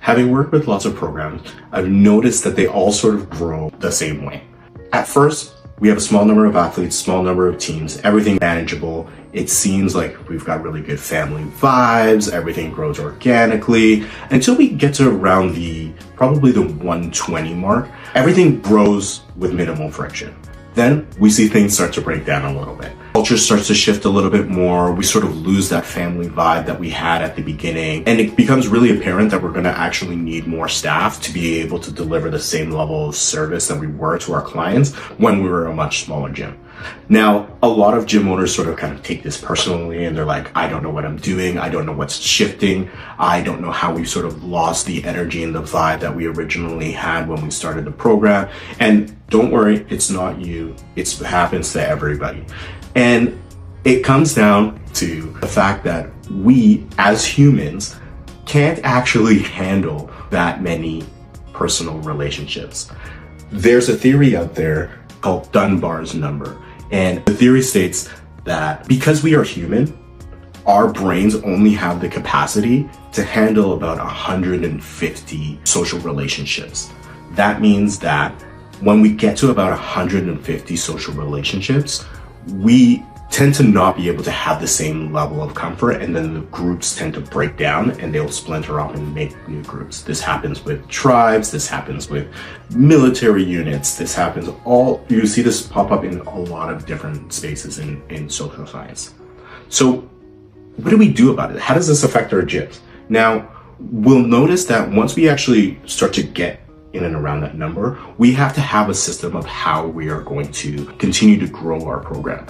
Having worked with lots of programs, I've noticed that they all sort of grow the same way. At first, we have a small number of athletes, small number of teams, everything manageable. It seems like we've got really good family vibes, everything grows organically, until we get to around probably the 120 mark. Everything grows with minimal friction. Then we see things start to break down a little bit. Culture starts to shift a little bit more. We sort of lose that family vibe that we had at the beginning. And it becomes really apparent that we're going to actually need more staff to be able to deliver the same level of service that we were to our clients when we were a much smaller gym. Now, a lot of gym owners sort of kind of take this personally and they're like, I don't know what I'm doing. I don't know what's shifting. I don't know how we sort of lost the energy and the vibe that we originally had when we started the program. And don't worry, it's not you. It happens to everybody. And it comes down to the fact that we as humans can't actually handle that many personal relationships. There's a theory out there called Dunbar's Number. And the theory states that because we are human, our brains only have the capacity to handle about 150 social relationships. That means that when we get to about 150 social relationships, we tend to not be able to have the same level of comfort, and then the groups tend to break down and they'll splinter off and make new groups. This happens with tribes, this happens with military units, this happens you see this pop up in a lot of different spaces in social science. So what do we do about it? How does this affect our gyms? Now, we'll notice that once we actually start to get in and around that number, we have to have a system of how we are going to continue to grow our program.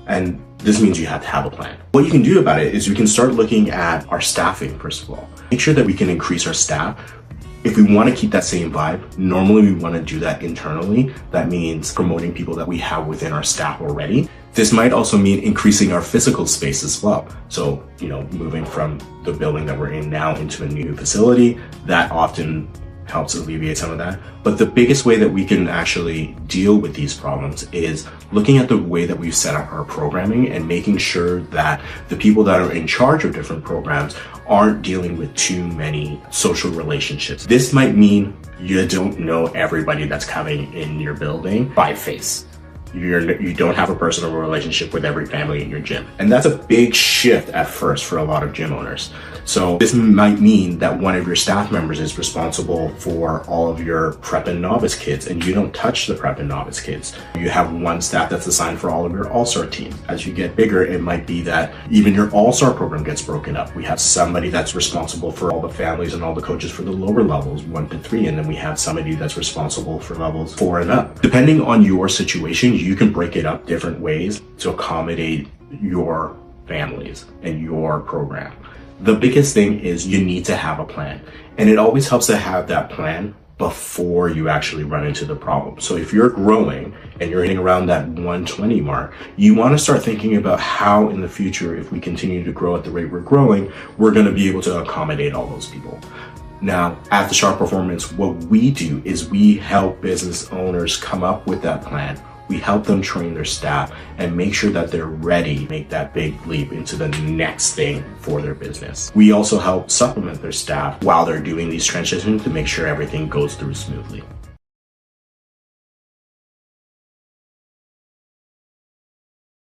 And this means you have to have a plan. What you can do about it is we can start looking at our staffing, first of all. Make sure that we can increase our staff. If we want to keep that same vibe, normally we want to do that internally. That means promoting people that we have within our staff already. This might also mean increasing our physical space as well. So, moving from the building that we're in now into a new facility, that often helps alleviate some of that. But the biggest way that we can actually deal with these problems is looking at the way that we've set up our programming and making sure that the people that are in charge of different programs aren't dealing with too many social relationships. This might mean you don't know everybody that's coming in your building by face. You don't have a personal relationship with every family in your gym. And that's a big shift at first for a lot of gym owners. So this might mean that one of your staff members is responsible for all of your prep and novice kids, and you don't touch the prep and novice kids. You have one staff that's assigned for all of your all-star teams. As you get bigger, it might be that even your all-star program gets broken up. We have somebody that's responsible for all the families and all the coaches for the lower levels, 1 to 3, and then we have somebody that's responsible for levels 4 and up. Depending on your situation, you can break it up different ways to accommodate your families and your program. The biggest thing is you need to have a plan, and it always helps to have that plan before you actually run into the problem. So if you're growing and you're hitting around that 120 mark, you want to start thinking about how in the future, if we continue to grow at the rate we're growing, we're going to be able to accommodate all those people. Now, at The Sharp Performance, what we do is we help business owners come up with that plan. We help them train their staff and make sure that they're ready to make that big leap into the next thing for their business. We also help supplement their staff while they're doing these transitions to make sure everything goes through smoothly.